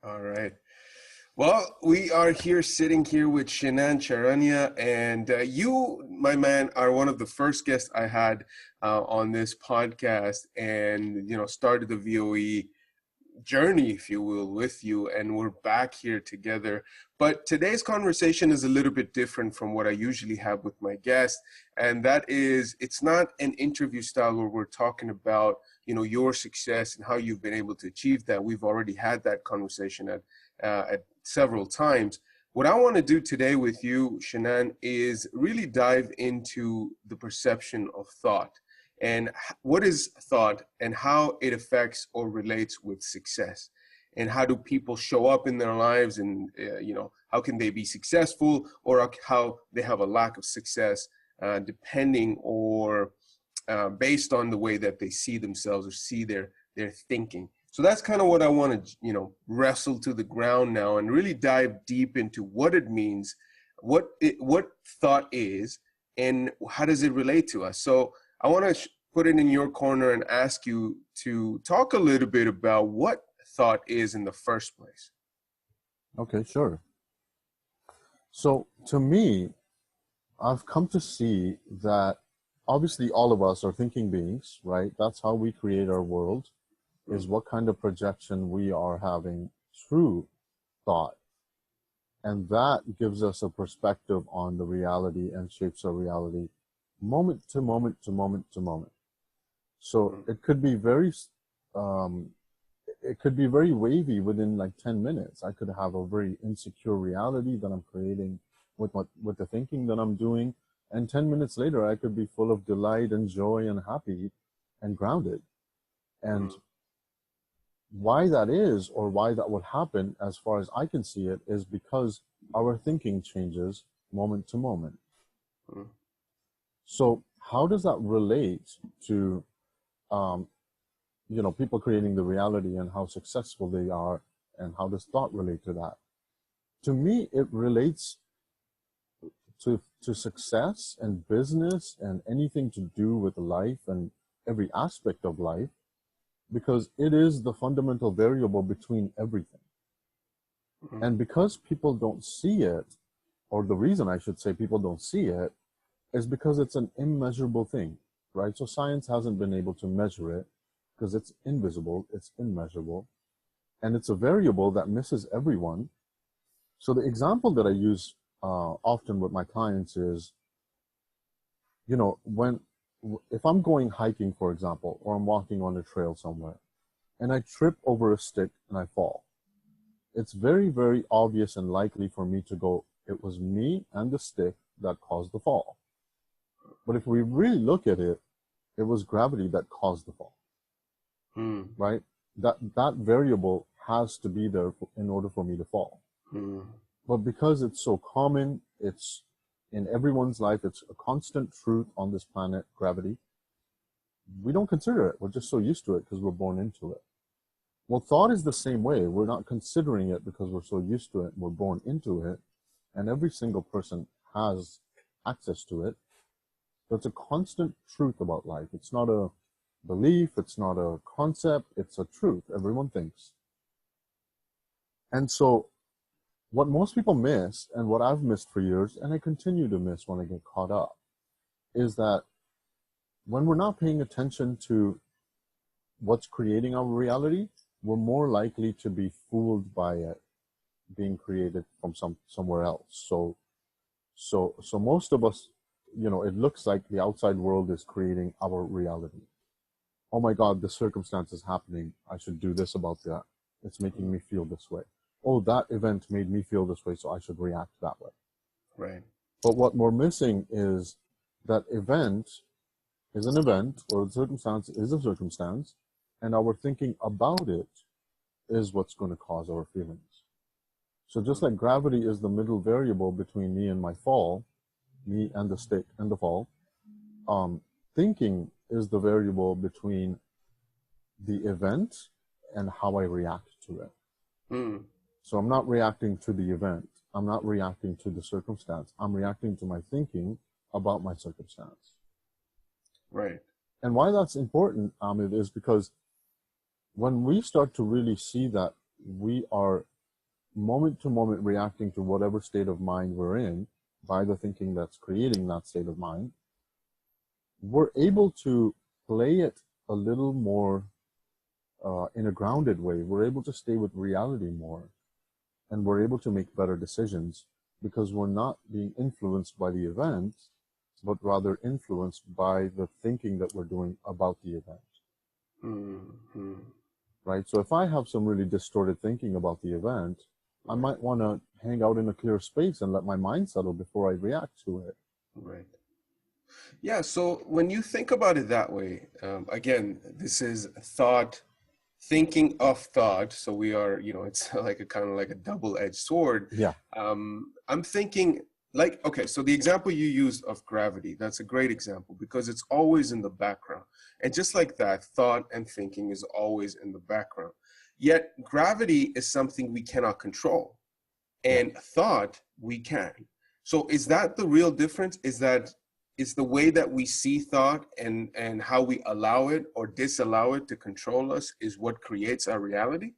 All right. Well, we are here sitting here with Shenan Charania, and you, my man, are one of the first guests I had on this podcast, and started the VOE journey, if you will, with you, and we're back here together. But today's conversation is a little bit different from what I usually have with my guests, and that is, it's not an interview style where we're talking about your success and how you've been able to achieve that. We've already had that conversation at several times. What I want to do today with you, Shenan, is really dive into the perception of thought and what is thought and how it affects or relates with success, and how do people show up in their lives, and how can they be successful, or how they have a lack of success, depending or based on the way that they see themselves or see their thinking. So that's kind of what I want to wrestle to the ground now and really dive deep into what it means, what thought is, and how does it relate to us. So I want to put it in your corner and ask you to talk a little bit about what thought is in the first place. Okay, sure. So to me, I've come to see that obviously all of us are thinking beings, right? That's how we create our world, is what kind of projection we are having through thought. And that gives us a perspective on the reality and shapes our reality moment to moment to moment to moment. So it could be very wavy within like 10 minutes. I could have a very insecure reality that I'm creating with the thinking that I'm doing. And 10 minutes later, I could be full of delight and joy and happy and grounded. And why that is, or why that would happen, as far as I can see it, is because our thinking changes moment to moment. So how does that relate to people creating the reality and how successful they are, and how does thought relate to that? To me, it relates to success and business and anything to do with life and every aspect of life, because it is the fundamental variable between everything. And because people don't see it, or the reason I should say people don't see it, is because it's an immeasurable thing, right? So science hasn't been able to measure it because it's invisible, it's immeasurable, and it's a variable that misses everyone. So the example that I use often with my clients is, if I'm going hiking, for example, or I'm walking on a trail somewhere, and I trip over a stick and I fall, it's very, very obvious and likely for me to go, it was me and the stick that caused the fall. But if we really look at it, it was gravity that caused the fall, right? That variable has to be there in order for me to fall. But because it's so common, it's in everyone's life, it's a constant truth on this planet, gravity, we don't consider it. We're just so used to it because we're born into it. Well, thought is the same way. We're not considering it because we're so used to it. We're born into it, and every single person has access to it. So it's a constant truth about life. It's not a belief. It's not a concept. It's a truth. Everyone thinks. And so what most people miss, and what I've missed for years, and I continue to miss when I get caught up, is that when we're not paying attention to what's creating our reality, we're more likely to be fooled by it being created from somewhere else. So most of us, it looks like the outside world is creating our reality. Oh my God, this circumstance is happening. I should do this about that. It's making me feel this way. Oh, that event made me feel this way, so I should react that way. Right. But what we're missing is that event is an event, or a circumstance is a circumstance, and our thinking about it is what's going to cause our feelings. So just like gravity is the middle variable between me and my fall, me and the stick and the fall, thinking is the variable between the event and how I react to it. So I'm not reacting to the event. I'm not reacting to the circumstance. I'm reacting to my thinking about my circumstance. Right. And why that's important, Ahmed, is because when we start to really see that we are moment to moment reacting to whatever state of mind we're in by the thinking that's creating that state of mind, we're able to play it a little more in a grounded way. We're able to stay with reality more, and we're able to make better decisions because we're not being influenced by the event, but rather influenced by the thinking that we're doing about the event. Mm-hmm. Right? So if I have some really distorted thinking about the event, I might want to hang out in a clear space and let my mind settle before I react to it. Right. Yeah. So when you think about it that way, again, this is thought, thinking of thought. So we are, it's like a kind of like a double-edged sword. Yeah. I'm thinking like, okay, so the example you used of gravity, that's a great example because it's always in the background. And just like that, thought and thinking is always in the background. Yet gravity is something we cannot control, and thought we can. So is that the real difference? Is the way that we see thought and how we allow it or disallow it to control us is what creates our reality?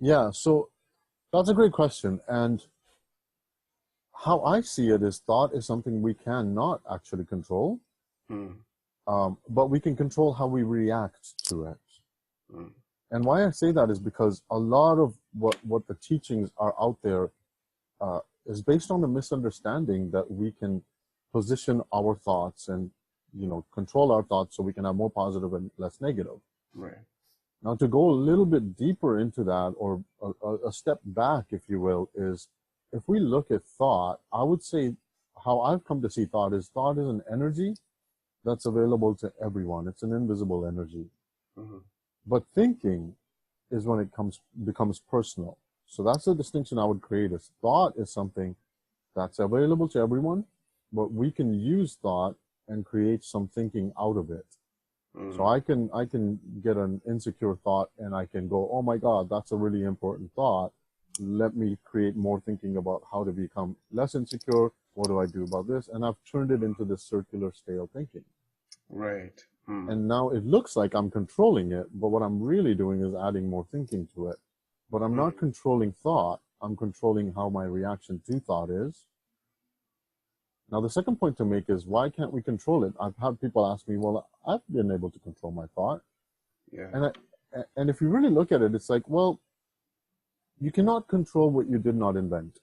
Yeah, so that's a great question. And how I see it is thought is something we cannot actually control, but we can control how we react to it. And why I say that is because a lot of what the teachings are out there is based on the misunderstanding that we can position our thoughts and control our thoughts so we can have more positive and less negative. Right. Now, to go a little bit deeper into that, or a step back, if you will, is if we look at thought, I would say how I've come to see thought is an energy that's available to everyone. It's an invisible energy. But thinking is when it becomes personal. So that's the distinction I would create. Is thought is something that's available to everyone, but we can use thought and create some thinking out of it. So I can get an insecure thought and I can go, oh my God, that's a really important thought. Let me create more thinking about how to become less insecure. What do I do about this? And I've turned it into this circular stale thinking. Right. And now it looks like I'm controlling it, but what I'm really doing is adding more thinking to it. But I'm not controlling thought. I'm controlling how my reaction to thought is. Now, the second point to make is, why can't we control it? I've had people ask me, well, I've been able to control my thought. Yeah. And if you really look at it, it's like, well, you cannot control what you did not invent,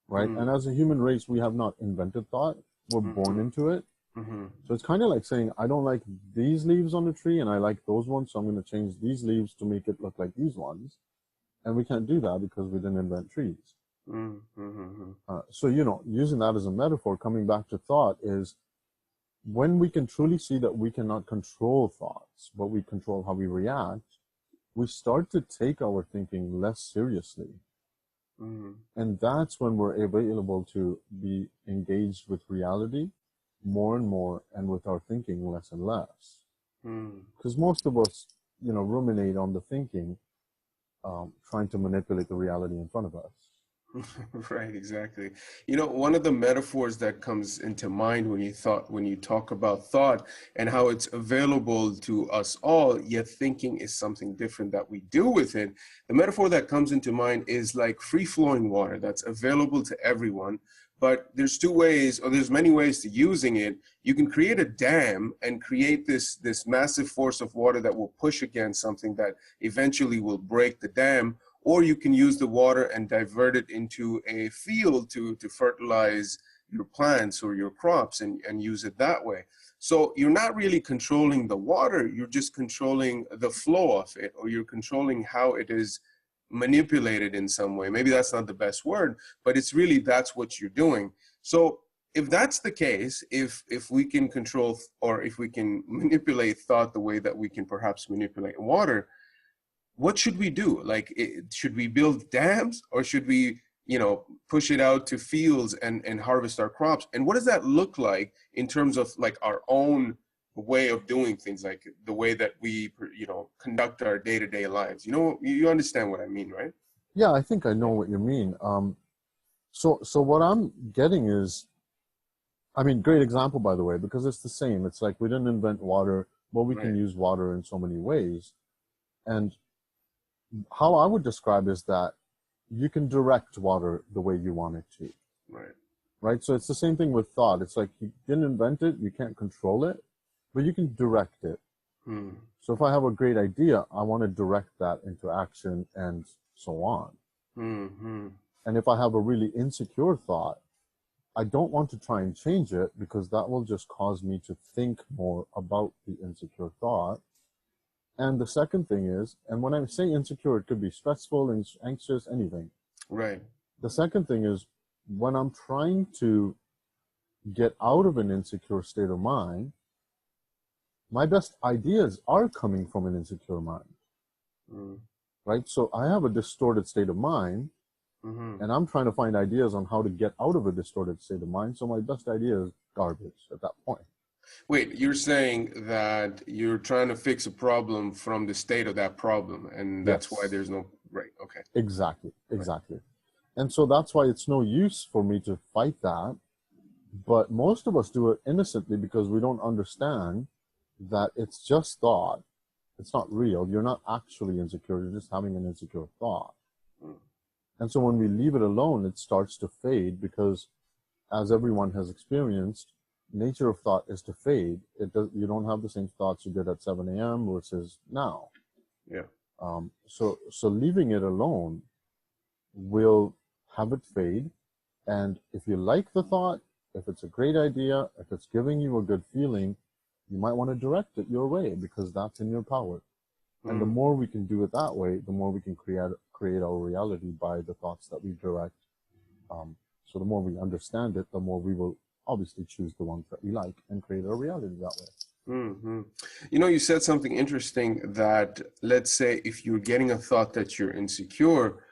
right? And as a human race, we have not invented thought. We're born into it. So it's kind of like saying, I don't like these leaves on the tree and I like those ones, so I'm going to change these leaves to make it look like these ones. And we can't do that because we didn't invent trees. So, using that as a metaphor, coming back to thought, is when we can truly see that we cannot control thoughts, but we control how we react, we start to take our thinking less seriously. And that's when we're able to be engaged with reality more and more, and with our thinking less and less. Because most of us, ruminate on the thinking, trying to manipulate the reality in front of us. Right, exactly. One of the metaphors that comes into mind when you talk about thought and how it's available to us all, yet thinking is something different that we do with it. The metaphor that comes into mind is like free-flowing water that's available to everyone. But there's many ways to using it. You can create a dam and create this massive force of water that will push against something that eventually will break the dam. Or you can use the water and divert it into a field to fertilize your plants or your crops and use it that way. So you're not really controlling the water, you're just controlling the flow of it, or you're controlling how it is manipulated in some way. Maybe that's not the best word, but it's really, that's what you're doing. So if that's the case, if we can control, or if we can manipulate thought the way that we can perhaps manipulate water, what should we do? Like, should we build dams, or should we, push it out to fields and harvest our crops? And what does that look like in terms of like our own way of doing things, like the way that we, conduct our day-to-day lives? You understand what I mean, right? Yeah, I think I know what you mean. So what I'm getting is, great example, by the way, because it's the same. It's like we didn't invent water, but we can use water in so many ways. And how I would describe is that you can direct water the way you want it to, Right. right? So it's the same thing with thought. It's like you didn't invent it, you can't control it, but you can direct it. Hmm. So if I have a great idea, I want to direct that into action and so on. Hmm. And if I have a really insecure thought, I don't want to try and change it because that will just cause me to think more about the insecure thought. And the second thing is, and when I say insecure, it could be stressful and anxious, anything. Right. The second thing is when I'm trying to get out of an insecure state of mind, my best ideas are coming from an insecure mind, Mm. right? So I have a distorted state of mind, Hmm. and I'm trying to find ideas on how to get out of a distorted state of mind. So my best idea is garbage at that point. Wait, you're saying that you're trying to fix a problem from the state of that problem, and that's why Yes, there's no right. Okay. exactly, Right. exactly. And so that's why it's no use for me to fight that. But most of us do it innocently because we don't understand that it's just thought. It's not real. You're not actually insecure. You're just having an insecure thought. Mm. And so when we leave it alone, it starts to fade because, as everyone has experienced, nature of thought is to fade. You don't have the same thoughts you did at 7 a.m. versus now. Yeah. So leaving it alone will have it fade. And if you like the thought, if it's a great idea, if it's giving you a good feeling, you might want to direct it your way because that's in your power. And the Mm. more we can do it that way, the more we can create our reality by the thoughts that we direct. So the more we understand it, the more we will obviously choose the ones that we like and create our reality that way. Hmm. You know, you said something interesting that, let's say, if you're getting a thought that you're insecure,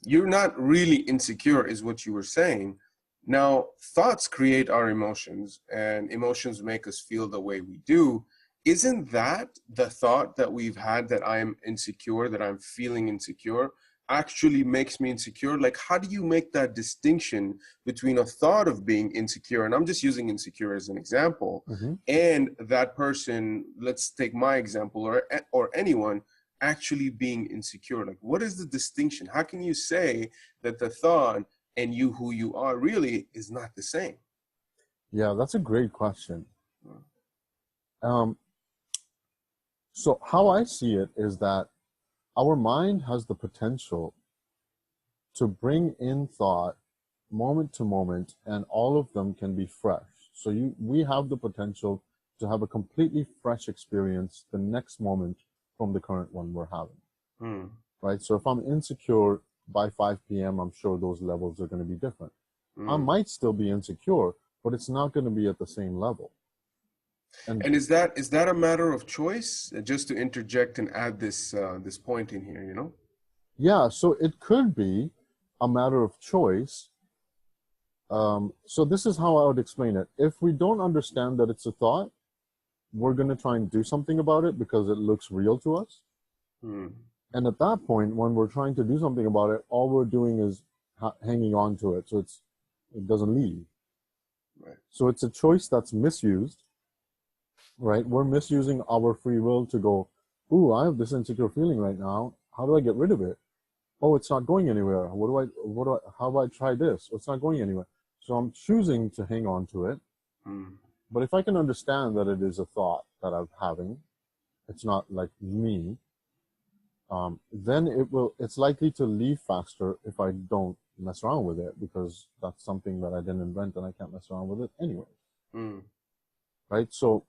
you're not really insecure, is what you were saying. Now, thoughts create our emotions, and emotions make us feel the way we do. Isn't that the thought that we've had, that I'm insecure, that I'm feeling insecure, actually makes me insecure? Like, how do you make that distinction between a thought of being insecure, and I'm just using insecure as an example, Mm-hmm. and that person, let's take my example, or anyone actually being insecure? Like, what is the distinction? How can you say that the thought and you, who you are really, is not the same? Yeah, that's a great question. Um, so how I see it is that our mind has the potential to bring in thought moment to moment, and all of them can be fresh. So we have the potential to have a completely fresh experience the next moment from the current one we're having, Hmm. right? So if I'm insecure by 5 p.m., I'm sure those levels are going to be different. I Hmm. might still be insecure, but it's not going to be at the same level. And And is that a matter of choice? Just to interject and add this point in here, you know? yeah, so it could be a matter of choice. So this is how I would explain it. If we don't understand that it's a thought, we're going to try and do something about it because it looks real to us. Hmm. And at that point, when we're trying to do something about it, all we're doing is hanging on to it. So it doesn't leave. Right. So it's a choice that's misused, right? We're misusing our free will to go, ooh, I have this insecure feeling right now. How do I get rid of it? Oh, it's not going anywhere. How do I try this? Oh, it's not going anywhere. So I'm choosing to hang on to it. Hmm. But if I can understand that it is a thought that I'm having, it's not like me, then it's likely to leave faster if I don't mess around with it because that's something that I didn't invent and I can't mess around with it anyway, Hmm. right? So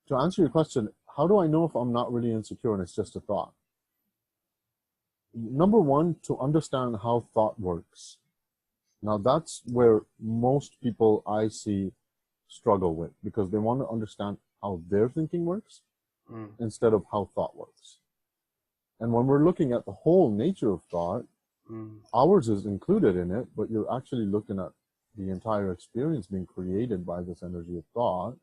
to answer your question, how do I know if I'm not really insecure and it's just a thought? Number one, to understand how thought works. Now that's where most people I see struggle with because they want to understand how their thinking works Hmm. instead of how thought works. And when we're looking at the whole nature of thought, Hmm. ours is included in it, but you're actually looking at the entire experience being created by this energy of thought.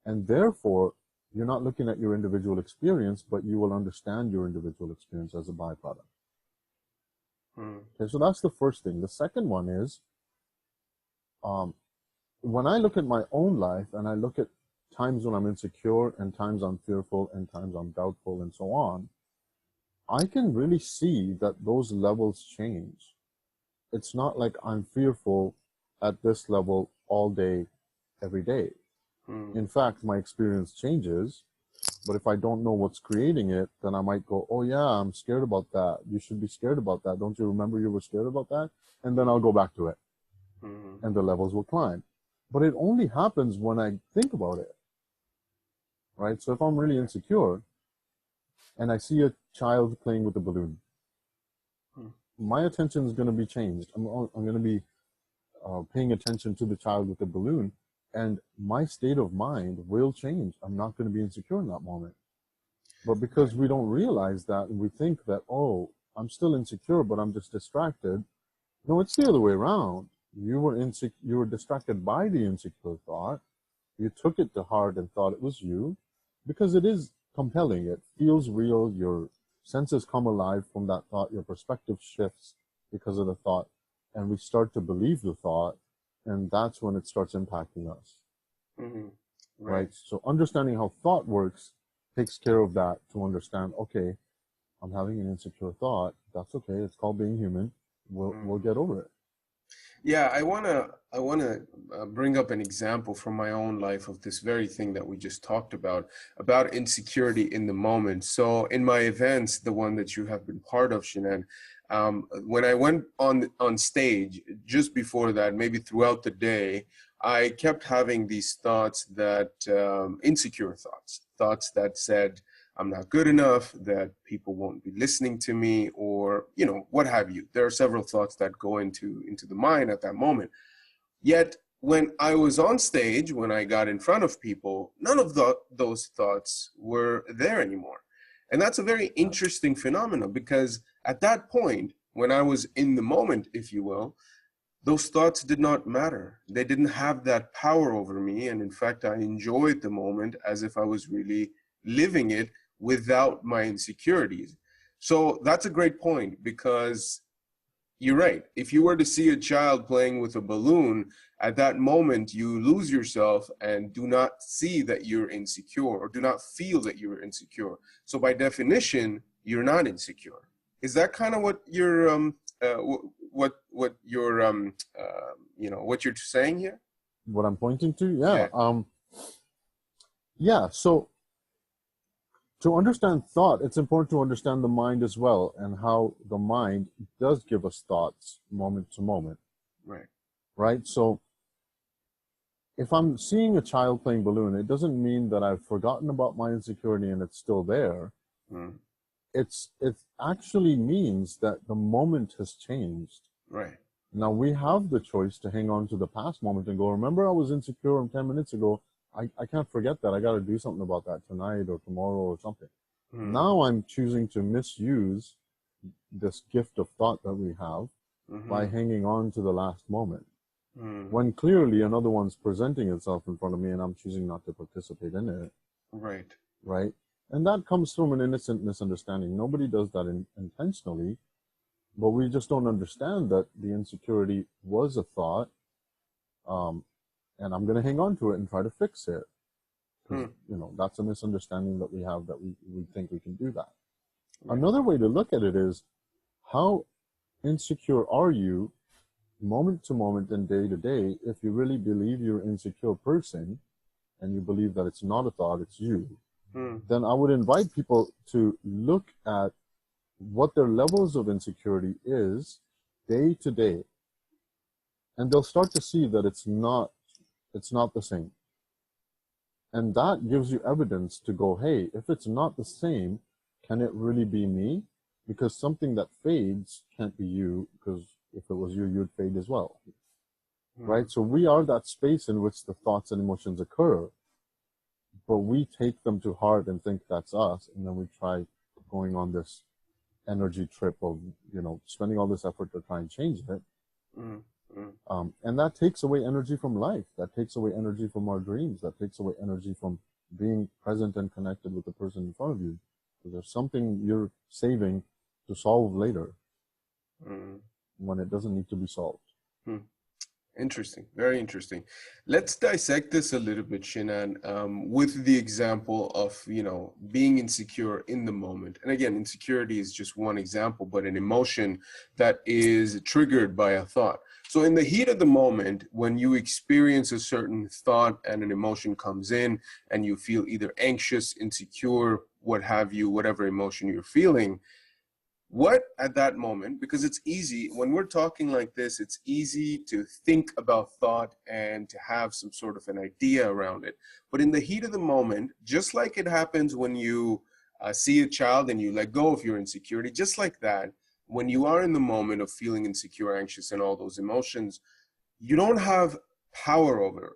And therefore, you're not looking at your individual experience, but you will understand your individual experience as a byproduct. Hmm. Okay, so that's the first thing. The second one is um, when I look at my own life and I look at times when I'm insecure and times I'm fearful and times I'm doubtful and so on, I can really see that those levels change. It's not like I'm fearful at this level all day, every day. Mm. In fact, my experience changes, but if I don't know what's creating it, then I might go, oh yeah, I'm scared about that. You should be scared about that. Don't you remember you were scared about that? And then I'll go back to it, Mm. and the levels will climb. But it only happens when I think about it, right? So if I'm really insecure and I see a child playing with a balloon, Mm. my attention is going to be changed. I'm going to be paying attention to the child with the balloon, and my state of mind will change. I'm not going to be insecure in that moment. But because Right. we don't realize that, and we think that, oh, I'm still insecure, but I'm just distracted. No, it's the other way around. You were distracted by the insecure thought. You took it to heart and thought it was you, because it is compelling. It feels real. Your senses come alive from that thought. Your perspective shifts because of the thought, and we start to believe the thought, and that's when it starts impacting us, Mm-hmm. right? Right. So understanding how thought works takes care of that, to understand, okay, I'm having an insecure thought. That's okay. It's called being human. We'll Mm. get over it. Yeah, I wanna bring up an example from my own life of this very thing that we just talked about insecurity in the moment. So in my events, the one that you have been part of, Shenan, when I went on stage, just before that, maybe throughout the day, I kept having these thoughts that insecure thoughts that said, I'm not good enough, that people won't be listening to me, or what have you. There are several thoughts that go into the mind at that moment. Yet when I was on stage, when I got in front of people, none of those thoughts were there anymore. And that's a very interesting phenomenon, because at that point, when I was in the moment, if you will, those thoughts did not matter. They didn't have that power over me. And in fact, I enjoyed the moment as if I was really living it without my insecurities. So that's a great point, because you're right. If you were to see a child playing with a balloon, at that moment, you lose yourself and do not see that you're insecure, or do not feel that you're insecure. So by definition, you're not insecure. Is that kind of what you're what you're what you're saying here? What I'm pointing to, Yeah. yeah. So to understand thought, it's important to understand the mind as well, and how the mind does give us thoughts moment to moment, Right. right? So if I'm seeing a child playing balloon, it doesn't mean that I've forgotten about my insecurity and it's still there. Mm. It actually means that the moment has changed. Right. Now we have the choice to hang on to the past moment and go, remember I was insecure 10 minutes ago. I can't forget that. I got to do something about that tonight or tomorrow or something. Mm. Now I'm choosing to misuse this gift of thought that we have by Mm-hmm. hanging on to the last moment, Mm. when clearly another one's presenting itself in front of me and I'm choosing not to participate in it, Right. right? And that comes from an innocent misunderstanding. Nobody does that intentionally, but we just don't understand that the insecurity was a thought, um, and I'm going to hang on to it and try to fix it, because Mm. that's a misunderstanding that we have, that we think we can do that. Right. Another way to look at it is, how insecure are you moment to moment and day to day? If you really believe you're an insecure person, and you believe that it's not a thought, it's you, Mm. then I would invite people to look at what their levels of insecurity is day to day, and they'll start to see that it's not the same. And that gives you evidence to go, hey, if it's not the same, can it really be me? Because something that fades can't be you, because if it was you, you'd fade as well, Mm. right? So we are that space in which the thoughts and emotions occur, but we take them to heart and think that's us, and then we try going on this energy trip of spending all this effort to try and change it. Mm. Mm. And that takes away energy from life. That takes away energy from our dreams. That takes away energy from being present and connected with the person in front of you. So there's something you're saving to solve later, Mm. when it doesn't need to be solved. Mm. Interesting, very interesting. Let's dissect this a little bit, Shinan, with the example of, being insecure in the moment. And again, insecurity is just one example, but an emotion that is triggered by a thought. So in the heat of the moment, when you experience a certain thought and an emotion comes in and you feel either anxious, insecure, what have you, whatever emotion you're feeling, what at that moment, because it's easy when we're talking like this, it's easy to think about thought and to have some sort of an idea around it. But in the heat of the moment, just like it happens when you see a child and you let go of your insecurity, just like that, when you are in the moment of feeling insecure, anxious, and all those emotions, you don't have power over it.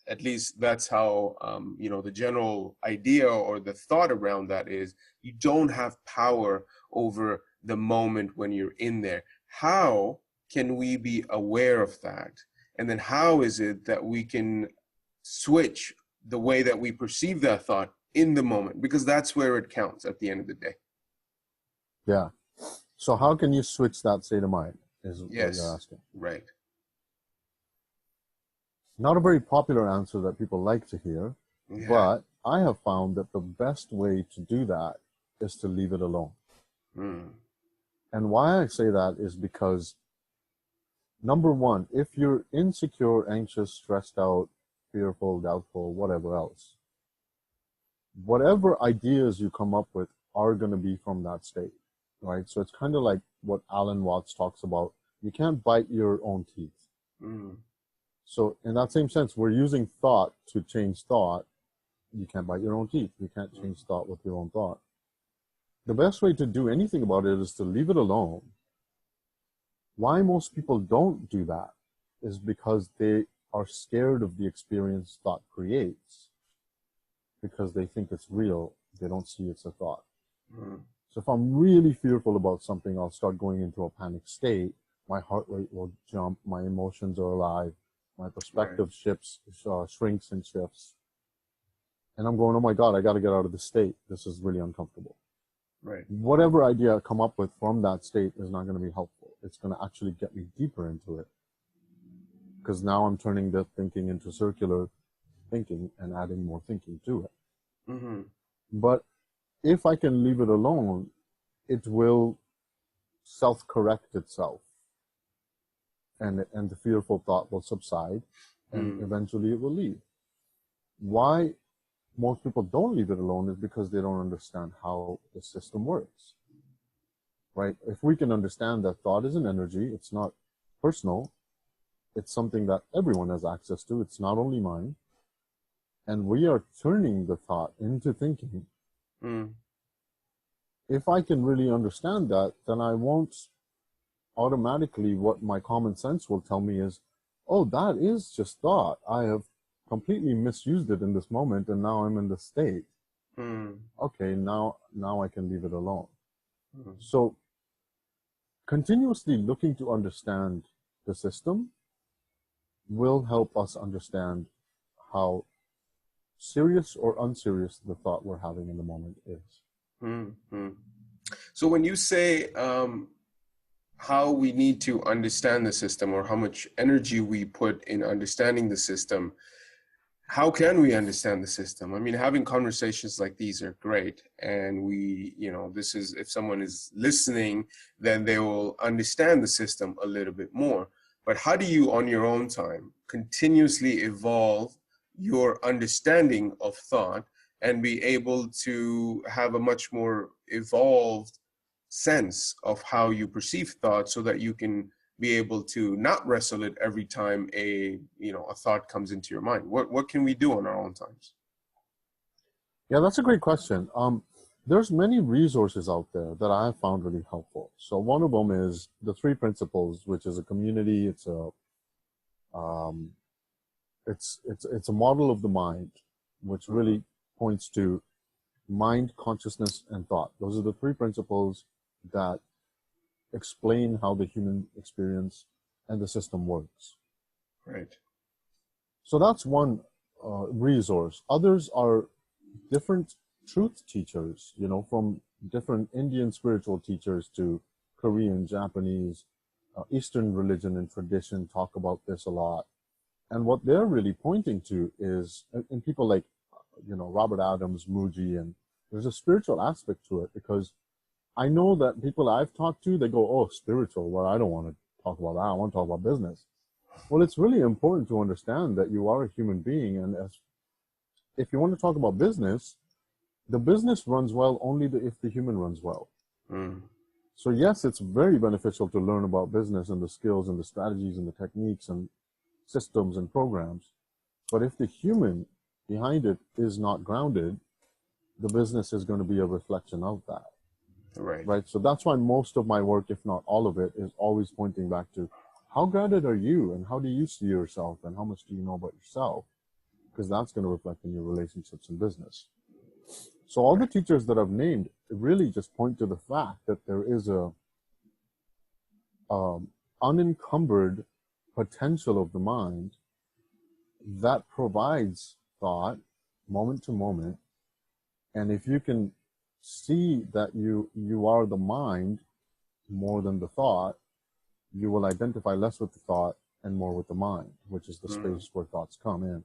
At least that's how, the general idea or the thought around that is, you don't have power over the moment when you're in there. How can we be aware of that? And then how is it that we can switch the way that we perceive that thought in the moment? Because that's where it counts at the end of the day. Yeah. So how can you switch that state of mind is what you're Yes, asking. right. Not a very popular answer that people like to hear, Yeah. but I have found that the best way to do that is to leave it alone. Mm. And why I say that is because, number one, if you're insecure, anxious, stressed out, fearful, doubtful, whatever else, whatever ideas you come up with are going to be from that state, right? So it's kind of like what Alan Watts talks about. You can't bite your own teeth. Mm. So in that same sense, we're using thought to change thought. You can't bite your own teeth. You can't change thought with your own thought. The best way to do anything about it is to leave it alone. Why most people don't do that is because they are scared of the experience thought creates, because they think it's real. They don't see it's a thought. Mm. So if I'm really fearful about something, I'll start going into a panic state. My heart rate will jump. My emotions are alive. My perspective shrinks and shifts. And I'm going, oh my God, I got to get out of this state. This is really uncomfortable. Right. Whatever idea I come up with from that state is not going to be helpful. It's going to actually get me deeper into it. Because now I'm turning the thinking into circular thinking and adding more thinking to it. Mm-hmm. But if I can leave it alone, it will self-correct itself. And the fearful thought will subside, and eventually it will leave. Why most people don't leave it alone is because they don't understand how the system works, right? If we can understand that thought is an energy, it's not personal, it's something that everyone has access to, it's not only mine, and we are turning the thought into thinking. If I can really understand that, then I won't automatically, what my common sense will tell me is, oh, that is just thought. I have completely misused it in this moment, and now I'm in the state. Okay, now I can leave it alone. So continuously looking to understand the system will help us understand how serious or unserious the thought we're having in the moment is. So when you say how we need to understand the system, or how much energy we put in understanding the system, how can we understand the system? I mean, having conversations like these are great. And we, this is, if someone is listening, then they will understand the system a little bit more. But how do you, on your own time, continuously evolve your understanding of thought and be able to have a much more evolved sense of how you perceive thought, so that you can be able to not wrestle it every time a thought comes into your mind? What can we do on our own times? Yeah, that's a great question. There's many resources out there that I have found really helpful. So one of them is the 3 principles, which is a community. It's a model of the mind, which really points to mind, consciousness, and thought. Those are the 3 principles that explain how the human experience and the system works. Right. So that's one resource. Others are different truth teachers, from different Indian spiritual teachers to Korean, Japanese, Eastern religion and tradition talk about this a lot. And what they're really pointing to is, and people like, Robert Adams, Muji, and there's a spiritual aspect to it, because I know that people I've talked to, they go, oh, spiritual. Well, I don't want to talk about that. I want to talk about business. Well, it's really important to understand that you are a human being. And if you want to talk about business, the business runs well only if the human runs well. Mm. So yes, it's very beneficial to learn about business and the skills and the strategies and the techniques and systems and programs. But if the human behind it is not grounded, the business is going to be a reflection of that. Right. So that's why most of my work, if not all of it, is always pointing back to how grounded are you, and how do you see yourself, and how much do you know about yourself? Because that's going to reflect in your relationships and business. So all the teachers that I've named really just point to the fact that there is a unencumbered potential of the mind that provides thought moment to moment. And if you can see that you are the mind more than the thought, you will identify less with the thought and more with the mind, which is the space where thoughts come in.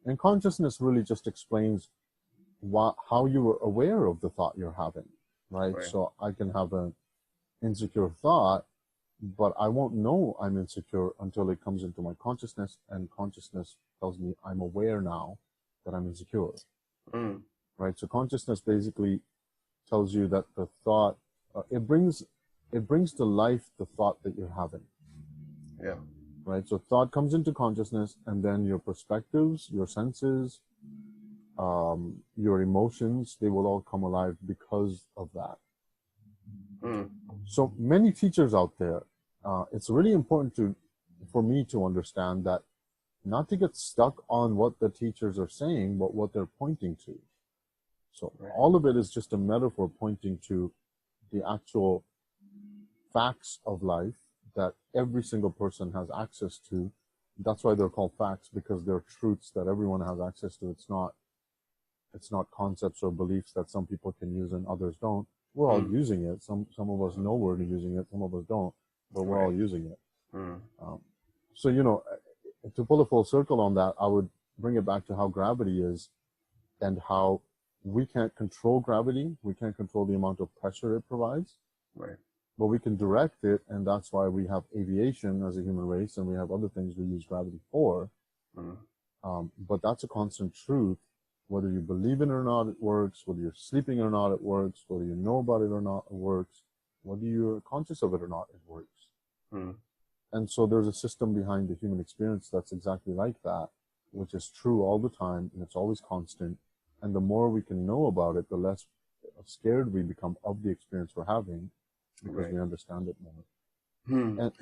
And consciousness really just explains how you are aware of the thought you're having, right? So I can have an insecure thought, but I won't know I'm insecure until it comes into my consciousness, and consciousness tells me I'm aware now that I'm insecure, right? So consciousness basically tells you that the thought, it brings to life the thought that you're having. Yeah. Right? So thought comes into consciousness, and then your perspectives, your senses, your emotions, they will all come alive because of that. So many teachers out there, it's really important for me to understand that not to get stuck on what the teachers are saying, but what they're pointing to. So all of it is just a metaphor pointing to the actual facts of life that every single person has access to. That's why they're called facts, because they're truths that everyone has access to. It's not concepts or beliefs that some people can use and others don't. We're all using it. Some of us know we're using it, some of us don't, but we're all using it. So, to pull a full circle on that, I would bring it back to how gravity is, and how we can't control gravity. We can't control the amount of pressure it provides. Right. But we can direct it, and that's why we have aviation as a human race, and we have other things we use gravity for. But that's a constant truth. Whether you believe in it or not, it works. Whether you're sleeping or not, it works. Whether you know about it or not, it works. Whether you're conscious of it or not, it works. And so there's a system behind the human experience that's exactly like that, which is true all the time, and it's always constant. And the more we can know about it, the less scared we become of the experience we're having, because we understand it more.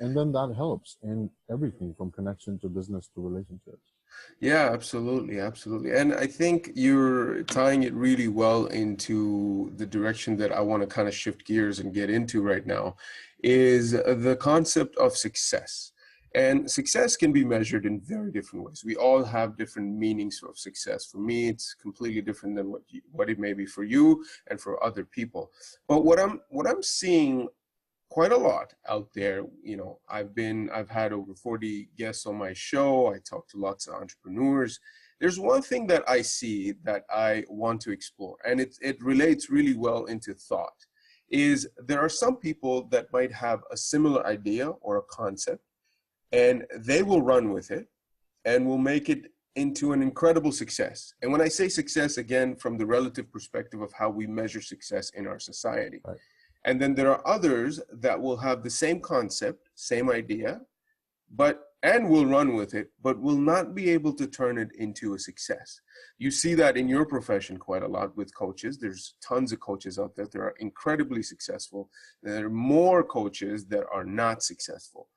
And then that helps in everything from connection to business to relationships. Yeah, absolutely. Absolutely. And I think you're tying it really well into the direction that I want to kind of shift gears and get into right now, is the concept of success. And success can be measured in very different ways. We all have different meanings of success. For me, it's completely different than what it may be for you and for other people. But what I'm seeing quite a lot out there, I've had over 40 guests on my show. I talk to lots of entrepreneurs. There's one thing that I see that I want to explore, and it relates really well into thought, is there are some people that might have a similar idea or a concept, and they will run with it and will make it into an incredible success. And when I say success, again, from the relative perspective of how we measure success in our society. Right. And then there are others that will have the same concept, same idea, and will run with it, but will not be able to turn it into a success. You see that in your profession quite a lot with coaches. There's tons of coaches out there that are incredibly successful. There are more coaches that are not successful.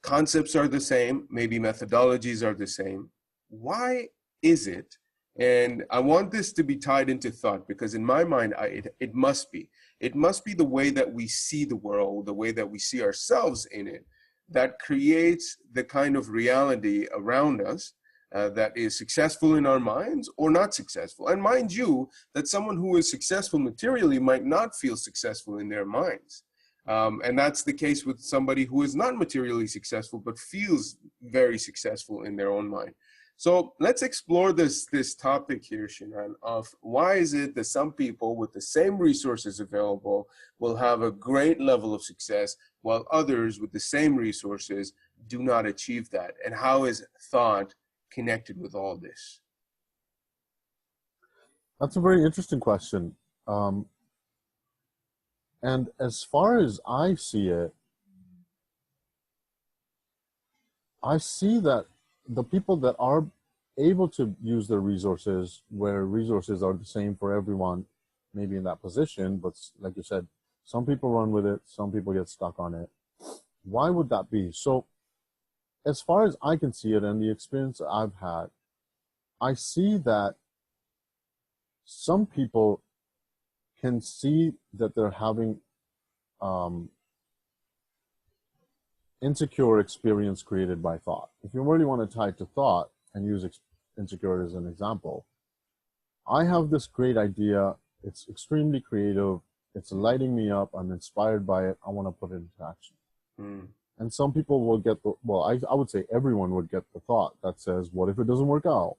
Concepts are the same, maybe methodologies are the same. Why is it? And I want this to be tied into thought, because in my mind, it must be. It must be the way that we see the world, the way that we see ourselves in it, that creates the kind of reality around us that is successful in our minds or not successful. And mind you, that someone who is successful materially might not feel successful in their minds. And that's the case with somebody who is not materially successful, but feels very successful in their own mind. So let's explore this topic here, Shenan, of why is it that some people with the same resources available will have a great level of success, while others with the same resources do not achieve that? And how is thought connected with all this? That's a very interesting question. And as far as I see it, I see that the people that are able to use their resources, where resources are the same for everyone, maybe in that position, but like you said, some people run with it, some people get stuck on it. Why would that be? So as far as I can see it and the experience I've had, I see that some people can see that they're having insecure experience created by thought. If you really want to tie it to thought and use insecurity as an example, I have this great idea. It's extremely creative. It's lighting me up. I'm inspired by it. I want to put it into action. And some people will get the, well, I would say everyone would get the thought that says, what if it doesn't work out?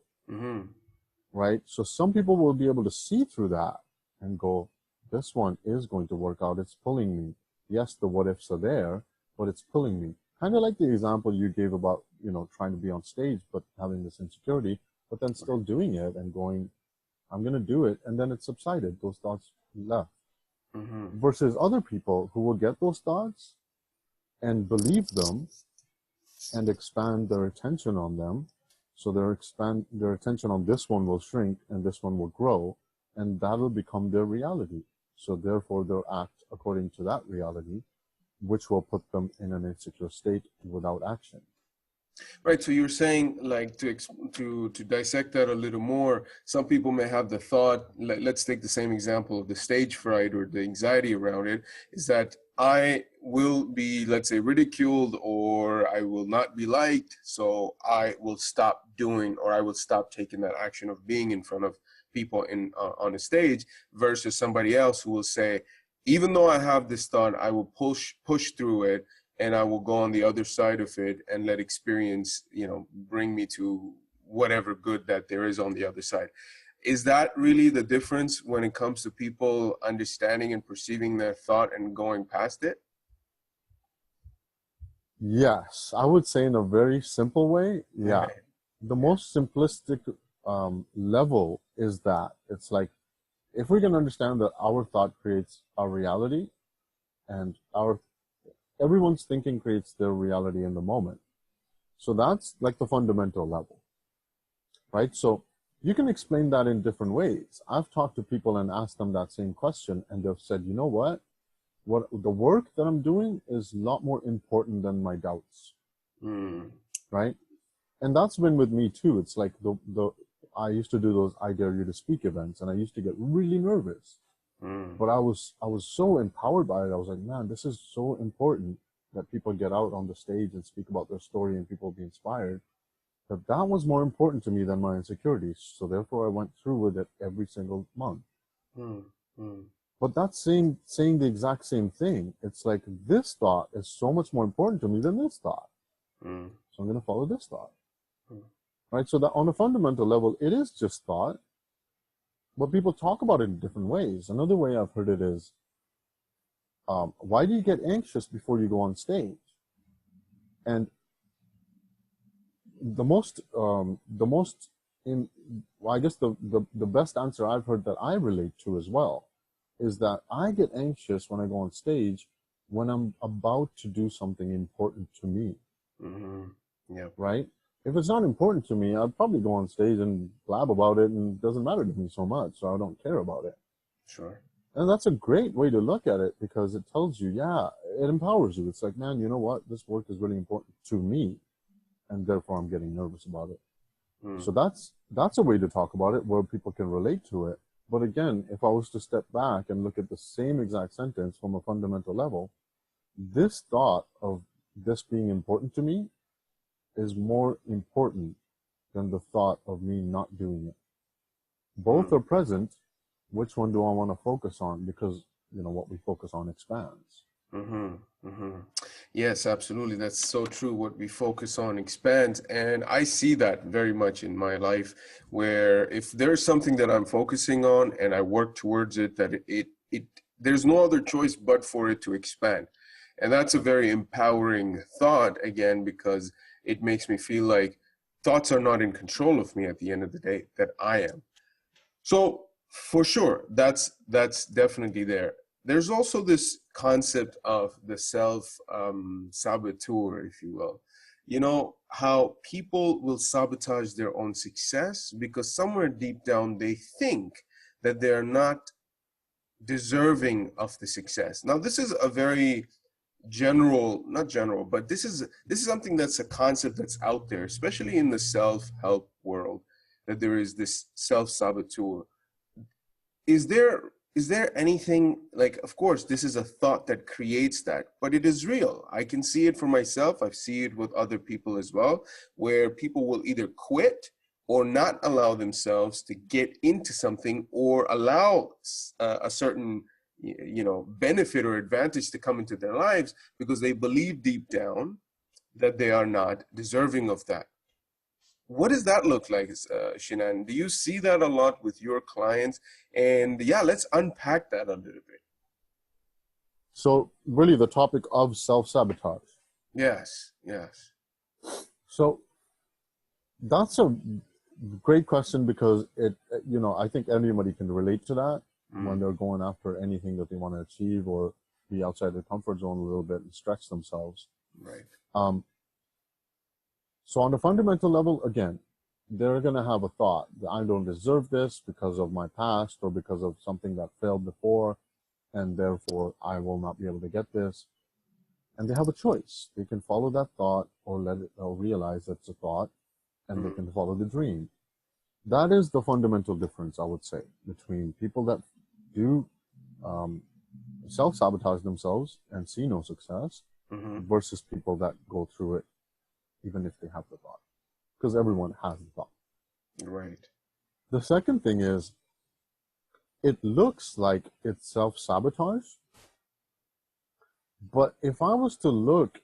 Right? So some people will be able to see through that and go, this one is going to work out. It's pulling me. Yes, the what ifs are there, but it's pulling me. Kind of like the example you gave about, trying to be on stage, but having this insecurity, but then still doing it and going, I'm going to do it. And then it subsided. Those thoughts left. Versus other people who will get those thoughts and believe them and expand their attention on them. So their attention on this one will shrink and this one will grow, and that'll become their reality. So therefore they'll act according to that reality, which will put them in an insecure state without action. Right. So you're saying, like, to dissect that a little more, some people may have the thought, let's take the same example of the stage fright or the anxiety around it, is that I will be, let's say, ridiculed, or I will not be liked, so I will stop doing, or I will stop taking that action of being in front of people on a stage, versus somebody else who will say, even though I have this thought, I will push through it, and I will go on the other side of it and let experience, bring me to whatever good that there is on the other side. Is that really the difference when it comes to people understanding and perceiving their thought and going past it? Yes, I would say in a very simple way, yeah. Right. The most simplistic level is that it's like, if we can understand that our thought creates our reality, and everyone's thinking creates their reality in the moment. So that's like the fundamental level, right? So you can explain that in different ways. I've talked to people and asked them that same question, and they've said, you know what the work that I'm doing is a lot more important than my doubts, right? And that's been with me too. It's like I used to do those I Dare You to Speak events, and I used to get really nervous. But I was so empowered by it. I was like, man, this is so important that people get out on the stage and speak about their story and people be inspired. That was more important to me than my insecurities. So therefore, I went through with it every single month. But that's saying the exact same thing. It's like, this thought is so much more important to me than this thought. So I'm going to follow this thought. Right? So that on a fundamental level, it is just thought. But people talk about it in different ways. Another way I've heard it is, why do you get anxious before you go on stage? And I guess the best answer I've heard that I relate to as well is that I get anxious when I go on stage when I'm about to do something important to me. Yeah. Right? If it's not important to me, I'd probably go on stage and blab about it, and it doesn't matter to me so much, so I don't care about it. Sure. And that's a great way to look at it, because it tells you, yeah, it empowers you. It's like, man, you know what? This work is really important to me, and therefore I'm getting nervous about it. So that's a way to talk about it where people can relate to it. But again, if I was to step back and look at the same exact sentence from a fundamental level, this thought of this being important to me is more important than the thought of me not doing it. Both are present. Which one do I want to focus on? Because, what we focus on expands. Mm-hmm. Mm-hmm. Yes, absolutely. That's so true. What we focus on expands. And I see that very much in my life, where if there's something that I'm focusing on and I work towards it, that there's no other choice but for it to expand. And that's a very empowering thought, again, because it makes me feel like thoughts are not in control of me at the end of the day, that I am. So for sure, that's definitely there. There's also this concept of the self saboteur, if you will. You know how people will sabotage their own success because somewhere deep down they think that they're not deserving of the success. Now, this is a very general, not general, but this is something that's a concept that's out there, especially in the self-help world, that there is this self-saboteur. Is there anything, like, of course this is a thought that creates that, but it is real. I can see it for myself. I've seen it with other people as well, where people will either quit or not allow themselves to get into something or allow a certain benefit or advantage to come into their lives because they believe deep down that they are not deserving of that. What does that look like, Shinan? Do you see that a lot with your clients? And yeah, let's unpack that a little bit. So really the topic of self-sabotage. Yes, yes. So that's a great question because I think anybody can relate to that when Mm, they're going after anything that they want to achieve or be outside their comfort zone a little bit and stretch themselves. right. Um, so on the fundamental level, again, they're going to have a thought that I don't deserve this because of my past or because of something that failed before, and therefore I will not be able to get this. And they have a choice. They can follow that thought or let it or realize it's a thought, and they Mm, can follow the dream. That is the fundamental difference, I would say, between people that do um, self-sabotage themselves and see no success mm-hmm, versus people that go through it even if they have the thought, because everyone has the thought. right. The second thing is, it looks like it's self-sabotage, but if I was to look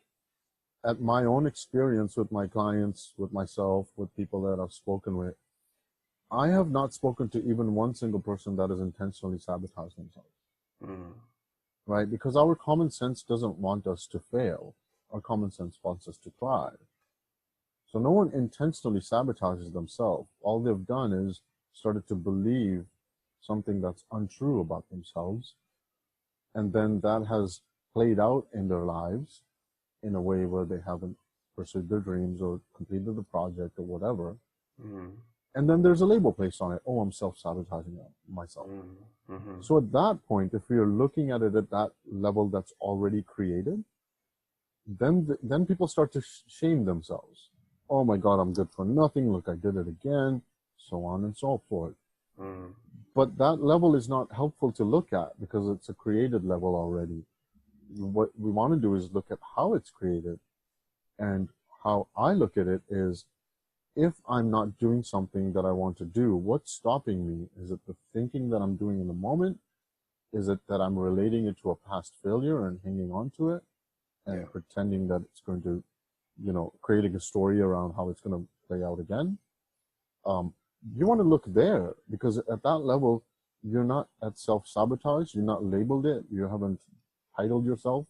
at my own experience with my clients, with myself, with people that I've spoken with, I have not spoken to even one single person that has intentionally sabotaged themselves, Mm, right? Because our common sense doesn't want us to fail. Our common sense wants us to thrive. So no one intentionally sabotages themselves. All they've done is started to believe something that's untrue about themselves, and then that has played out in their lives in a way where they haven't pursued their dreams or completed the project or whatever. mm, And then there's a label placed on it. Oh, I'm self-sabotaging myself. mm, mm-hmm, So at that point, if we are looking at it at that level that's already created, then people start to shame themselves. Oh my God, I'm good for nothing. Look, I did it again, so on and so forth. mm, But that level is not helpful to look at because it's a created level already. What we want to do is look at how it's created. And how I look at it is, if I'm not doing something that I want to do, what's stopping me? Is it the thinking that I'm doing in the moment? Is it that I'm relating it to a past failure and hanging on to it yeah. and pretending that it's going to, creating a story around how it's going to play out again? Um, you want to look there because at that level, you're not at self-sabotage. You're not labeled it. You haven't titled yourself.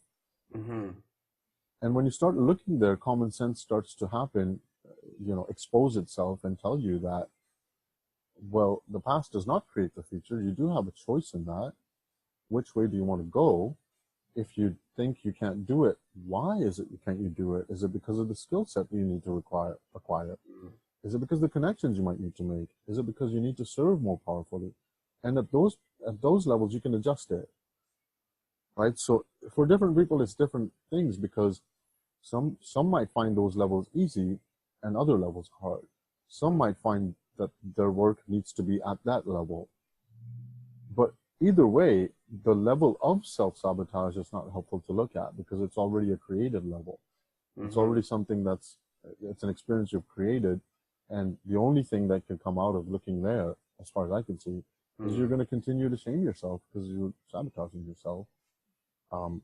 Mm-hmm, And when you start looking there, common sense starts to happen, expose itself and tell you that, well, the past does not create the future. You do have a choice in that. Which way do you want to go? If you think you can't do it, why is it you can't do it? Is it because of the skill set that you need to acquire? mm, Is it because of the connections you might need to make? Is it because you need to serve more powerfully? And at those levels, you can adjust it, right? So for different people, it's different things because some might find those levels easy and other levels hard. Some might find that their work needs to be at that level. But either way, the level of self-sabotage is not helpful to look at because it's already a created level. It's mm-hmm, already something it's an experience you've created. And the only thing that can come out of looking there, as far as I can see, is you're mm, going to continue to shame yourself because you're sabotaging yourself. Um,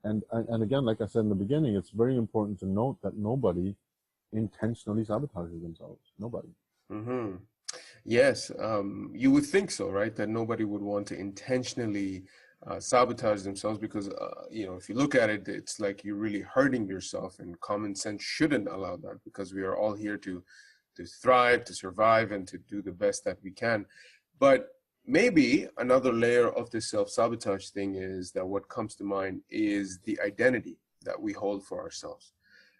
And again, like I said in the beginning, it's very important to note that nobody intentionally sabotages themselves. Nobody. Mm-hmm. Yes, you would think so, right? That nobody would want to intentionally sabotage themselves because, if you look at it, it's like you're really hurting yourself, and common sense shouldn't allow that because we are all here to thrive, to survive, and to do the best that we can. But maybe another layer of this self-sabotage thing is that what comes to mind is the identity that we hold for ourselves.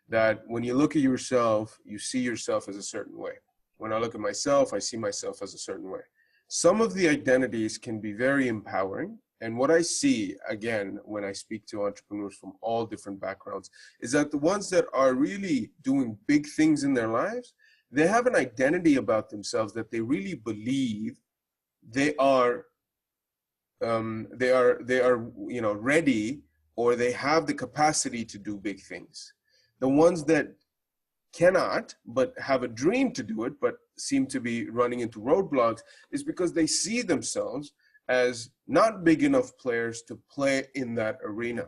That when you look at yourself, you see yourself as a certain way. When I look at myself, I see myself as a certain way. Some of the identities can be very empowering. And what I see, again, when I speak to entrepreneurs from all different backgrounds, is that the ones that are really doing big things in their lives, they have an identity about themselves that they really believe they are ready, or they have the capacity to do big things. The ones that cannot but have a dream to do it but seem to be running into roadblocks is because they see themselves as not big enough players to play in that arena.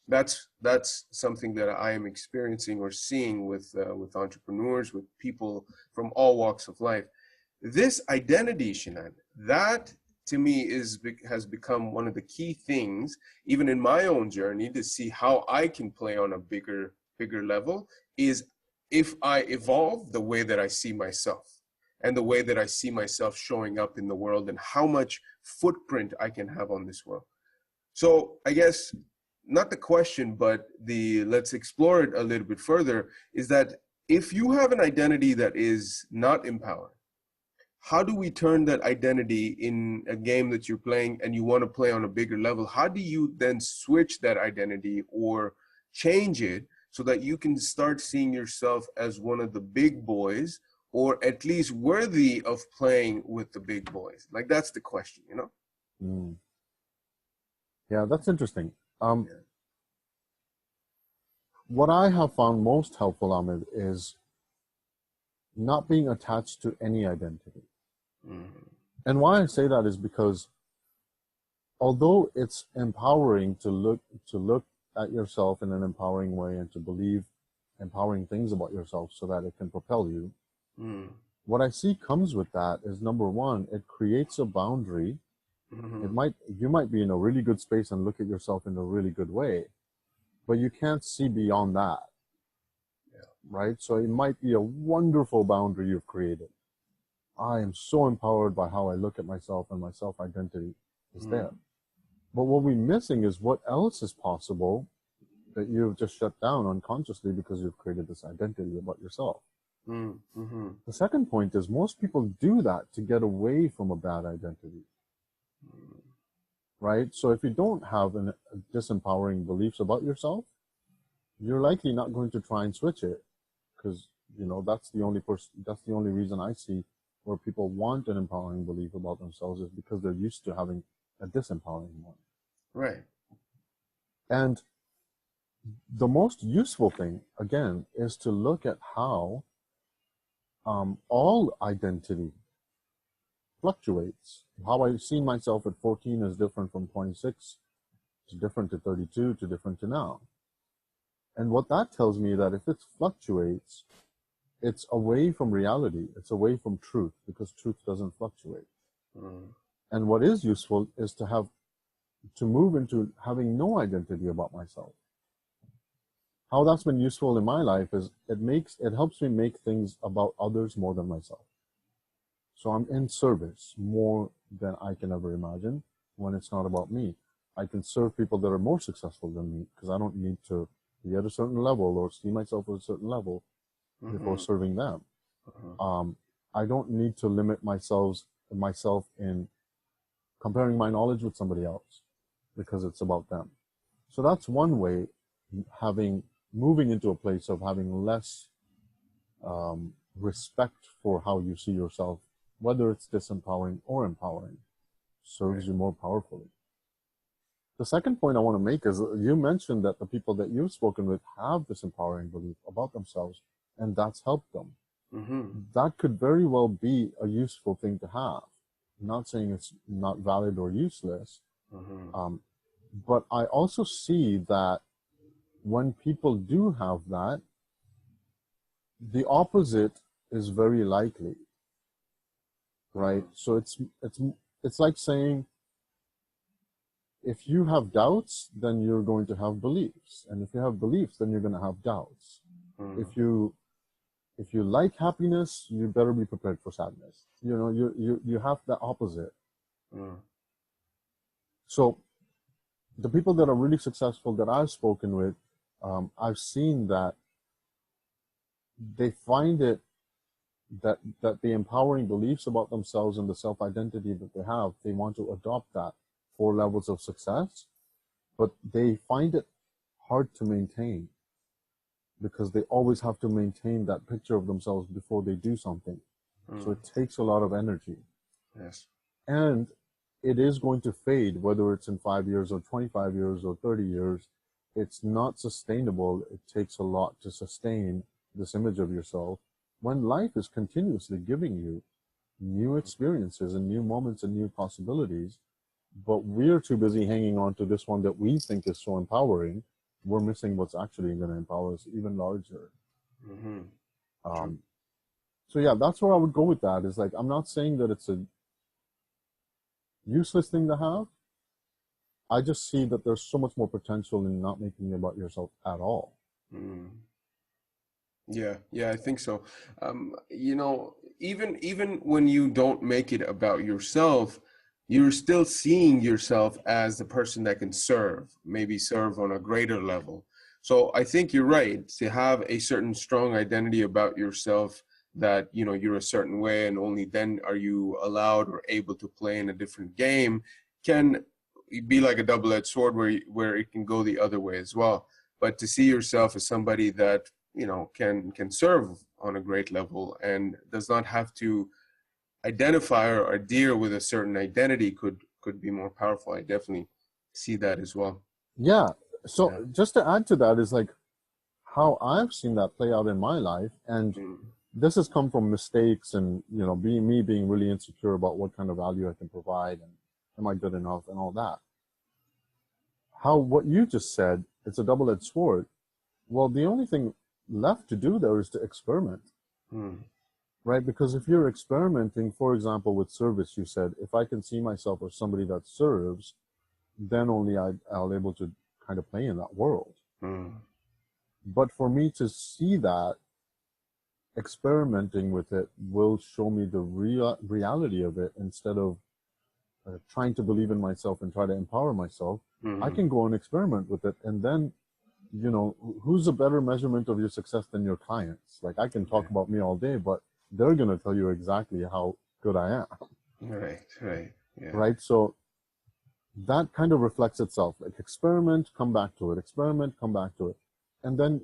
That's something that I am experiencing or seeing with entrepreneurs, with people from all walks of life. This identity, Shenan, that to me has become one of the key things, even in my own journey, to see how I can play on a bigger level, is if I evolve the way that I see myself and the way that I see myself showing up in the world and how much footprint I can have on this world. So I guess not the question, but let's explore it a little bit further, is that if you have an identity that is not empowering, how do we turn that identity in a game that you're playing and you want to play on a bigger level? How do you then switch that identity or change it so that you can start seeing yourself as one of the big boys, or at least worthy of playing with the big boys? Like, that's the question, you know? Mm. Yeah, that's interesting. Yeah. What I have found most helpful, Ahmed, is not being attached to any identity. Mm-hmm. And why I say that is because although it's empowering to look at yourself in an empowering way and to believe empowering things about yourself so that it can propel you, what I see comes with that is, number one, it creates a boundary. Mm-hmm. You might be in a really good space and look at yourself in a really good way, but you can't see beyond that. Yeah. Right? So it might be a wonderful boundary you've created. I am so empowered by how I look at myself, and my self-identity is there. But what we're missing is what else is possible that you've just shut down unconsciously because you've created this identity about yourself. Mm-hmm. The second point is most people do that to get away from a bad identity. Right? So if you don't have disempowering beliefs about yourself, you're likely not going to try and switch it, because that's the only reason I see where people want an empowering belief about themselves is because they're used to having a disempowering one. Right. And the most useful thing, again, is to look at how all identity fluctuates. How I see myself at 14 is different from 26, to different to 32, to different to now. And what that tells me that if it fluctuates, it's away from reality. It's away from truth, because truth doesn't fluctuate. And what is useful is to move into having no identity about myself. How that's been useful in my life is it helps me make things about others more than myself. So I'm in service more than I can ever imagine when it's not about me. I can serve people that are more successful than me because I don't need to be at a certain level or see myself at a certain level before serving them. I don't need to limit myself in comparing my knowledge with somebody else because it's about them. So that's one way, moving into a place of having less respect for how you see yourself, whether it's disempowering or empowering, serves you more powerfully. The second point I want to make is you mentioned that the people that you've spoken with have this empowering belief about themselves, and that's helped them. That could very well be a useful thing to have. I'm not saying it's not valid or useless, but I also see that when people do have that, the opposite is very likely, right? So it's like saying, if you have doubts, then you're going to have beliefs, and if you have beliefs, then you're going to have doubts. If you like happiness, you better be prepared for sadness. You know, you have the opposite. So the people that are really successful that I've spoken with, I've seen that they find it that the empowering beliefs about themselves and the self-identity that they have, they want to adopt that for levels of success, but they find it hard to maintain because they always have to maintain that picture of themselves before they do something. So it takes a lot of energy. Yes. And it is going to fade, whether it's in 5 years or 25 years or 30 years. It's not sustainable. It takes a lot to sustain this image of yourself when life is continuously giving you new experiences and new moments and new possibilities. But we're too busy hanging on to this one that we think is so empowering. We're missing what's actually going to empower us even larger. So yeah, that's where I would go with that. Is like, I'm not saying that it's a useless thing to have. I just see that there's so much more potential in not making it about yourself at all. Yeah, I think so. You know, even when you don't make it about yourself, you're still seeing yourself as the person that can serve, maybe serve on a greater level. So I think you're right to have a certain strong identity about yourself, that, you know, you're a certain way and only then are you allowed or able to play in a different game, can be like a double-edged sword where it can go the other way as well. But to see yourself as somebody that, you know, can serve on a great level and does not have to identify or adhere with a certain identity could be more powerful. I definitely see that as well. Yeah. So just to add to that is like how I've seen that play out in my life, and this has come from mistakes and, you know, being really insecure about what kind of value I can provide and am I good enough and all that. What you just said, it's a double-edged sword. Well, the only thing left to do there is to experiment, right? Because if you're experimenting, for example, with service, you said, if I can see myself as somebody that serves, then only I'll able to kind of play in that world. But for me to see that, experimenting with it will show me the reality of it instead of trying to believe in myself and try to empower myself. I can go and experiment with it, and then, you know, who's a better measurement of your success than your clients? Like, I can talk about me all day, but they're going to tell you exactly how good I am. Right. Yeah. Right. So that kind of reflects itself. Like, experiment, come back to it. Experiment, come back to it. And then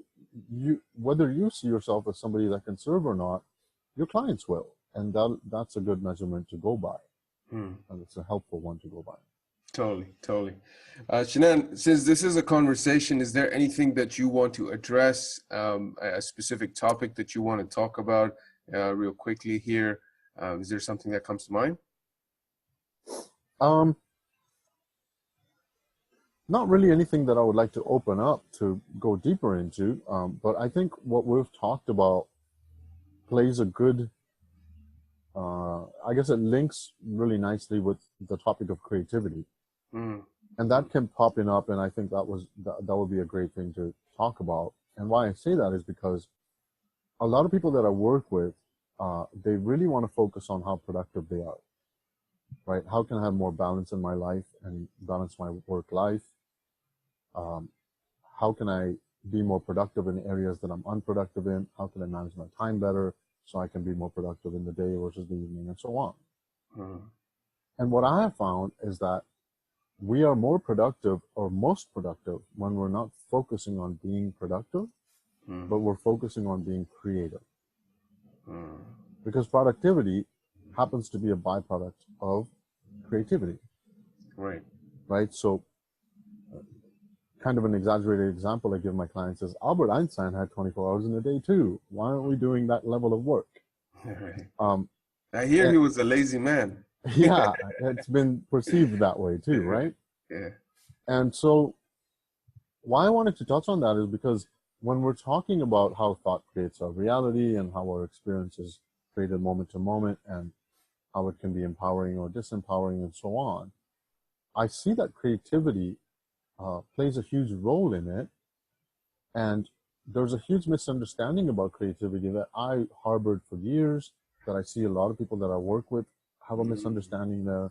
whether you see yourself as somebody that can serve or not, your clients will. And that's a good measurement to go by. And it's a helpful one to go by. Totally. Shenan, since this is a conversation, is there anything that you want to address, a specific topic that you want to talk about real quickly here? Is there something that comes to mind? Not really anything that I would like to open up to go deeper into, but I think what we've talked about plays a good, I guess it links really nicely with the topic of creativity. And that kept popping up, and I think that would be a great thing to talk about. And why I say that is because a lot of people that I work with, they really want to focus on how productive they are, right? How can I have more balance in my life and balance my work life? How can I be more productive in areas that I'm unproductive in? How can I manage my time better so I can be more productive in the day versus the evening, and so on? And what I have found is that we are more productive, or most productive, when we're not focusing on being productive, but we're focusing on being creative. Because productivity happens to be a byproduct of creativity. Right? So, kind of an exaggerated example I give my clients is Albert Einstein had 24 hours in a day too. Why aren't we doing that level of work? I hear he was a lazy man. Yeah, it's been perceived that way too, right? Yeah. And so why I wanted to touch on that is because when we're talking about how thought creates our reality and how our experience is created moment to moment and how it can be empowering or disempowering and so on, I see that creativity plays a huge role in it. And there's a huge misunderstanding about creativity that I harbored for years, that I see a lot of people that I work with have a misunderstanding there.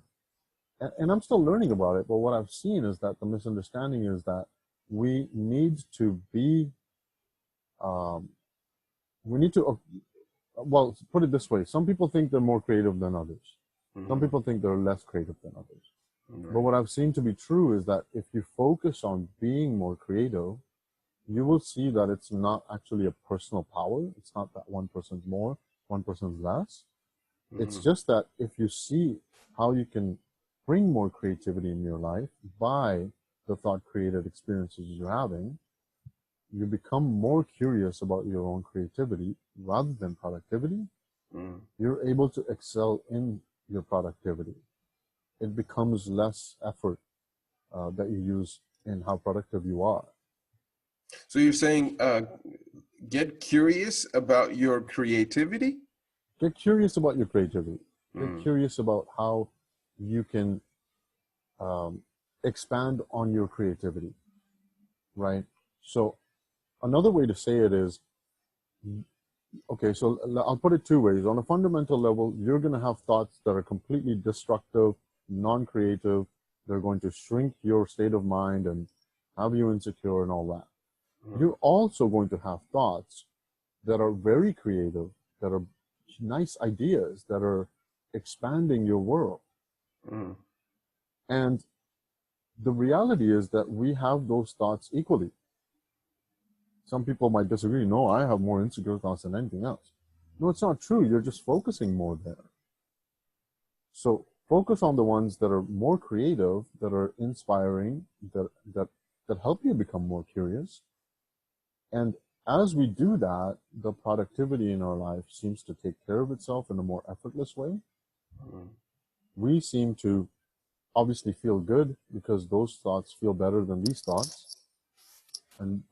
And I'm still learning about it, but what I've seen is that the misunderstanding is that we need to be, we need to, well, put it this way. Some people think they're more creative than others. Some people think they're less creative than others. But what I've seen to be true is that if you focus on being more creative, you will see that it's not actually a personal power. It's not that one person's more, one person's less. It's just that if you see how you can bring more creativity in your life by the thought-created experiences you're having, you become more curious about your own creativity rather than productivity. You're able to excel in your productivity. It becomes less effort that you use in how productive you are. So you're saying get curious about your creativity? Get curious about your creativity. Get curious about how you can expand on your creativity, right? So another way to say it is, okay, so I'll put it two ways. On a fundamental level, you're going to have thoughts that are completely destructive, non-creative. They're going to shrink your state of mind and have you insecure and all that. You're also going to have thoughts that are very creative, that are nice ideas, that are expanding your world. And the reality is that we have those thoughts equally. Some people might disagree. No, I have more insecure thoughts than anything else. No, it's not true. You're just focusing more there. So focus on the ones that are more creative, that are inspiring, that help you become more curious. And as we do that, the productivity in our life seems to take care of itself in a more effortless way. We seem to obviously feel good because those thoughts feel better than these thoughts.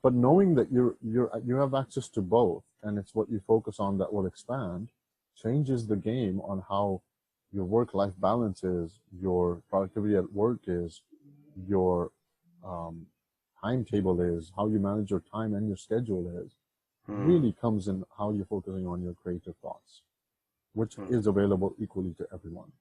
But knowing that you have access to both, and it's what you focus on that will expand, changes the game on how your work-life balance is, your productivity at work is, your timetable is, how you manage your time and your schedule is. Really comes in how you're focusing on your creative thoughts, which is available equally to everyone.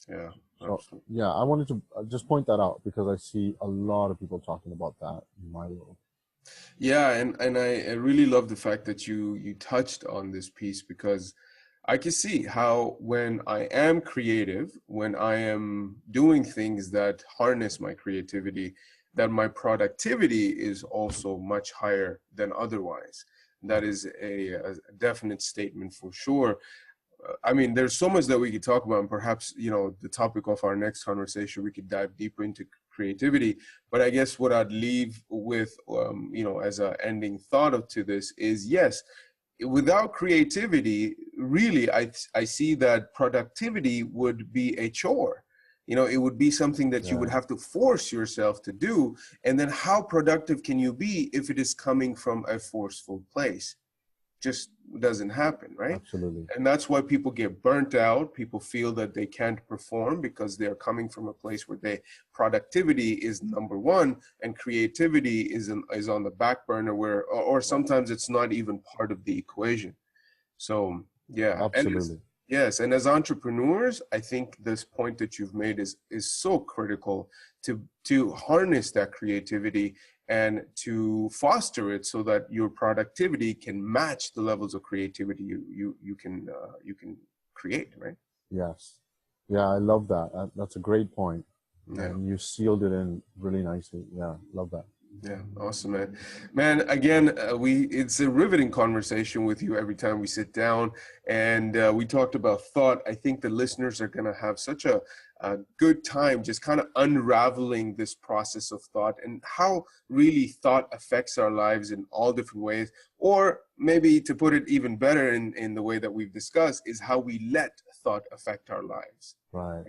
Yeah. So, yeah, I wanted to just point that out because I see a lot of people talking about that in my world. Yeah, and I really love the fact that you touched on this piece, because I can see how when I am creative, when I am doing things that harness my creativity, that my productivity is also much higher than otherwise. That is a definite statement for sure. I mean, there's so much that we could talk about, and perhaps, the topic of our next conversation, we could dive deeper into creativity. But I guess what I'd leave with, as an ending thought to this is, yes, without creativity, really, I see that productivity would be a chore. It would be something that you would have to force yourself to do. And then how productive can you be if it is coming from a forceful place? Just doesn't happen, right? Absolutely. And that's why people get burnt out. People feel that they can't perform because they're coming from a place where productivity is number one and creativity is on the back burner, or sometimes it's not even part of the equation. So yeah. Absolutely. Yes, and as entrepreneurs, I think this point that you've made is so critical to harness that creativity and to foster it so that your productivity can match the levels of creativity you can create, right? Yes. Yeah, I love that. That's a great point. Yeah. And you sealed it in really nicely. Yeah, love that. Yeah, awesome, man. Man, again, it's a riveting conversation with you every time we sit down, and we talked about thought. I think the listeners are going to have such a good time just kind of unraveling this process of thought and how really thought affects our lives in all different ways. Or maybe to put it even better in the way that we've discussed, is how we let thought affect our lives. Right.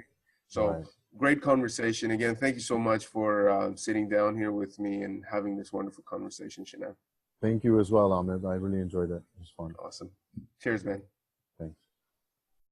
So right. great conversation. Again, thank you so much for sitting down here with me and having this wonderful conversation, Shenan. Thank you as well, Ahmed. I really enjoyed it. It was fun. Awesome. Cheers, man.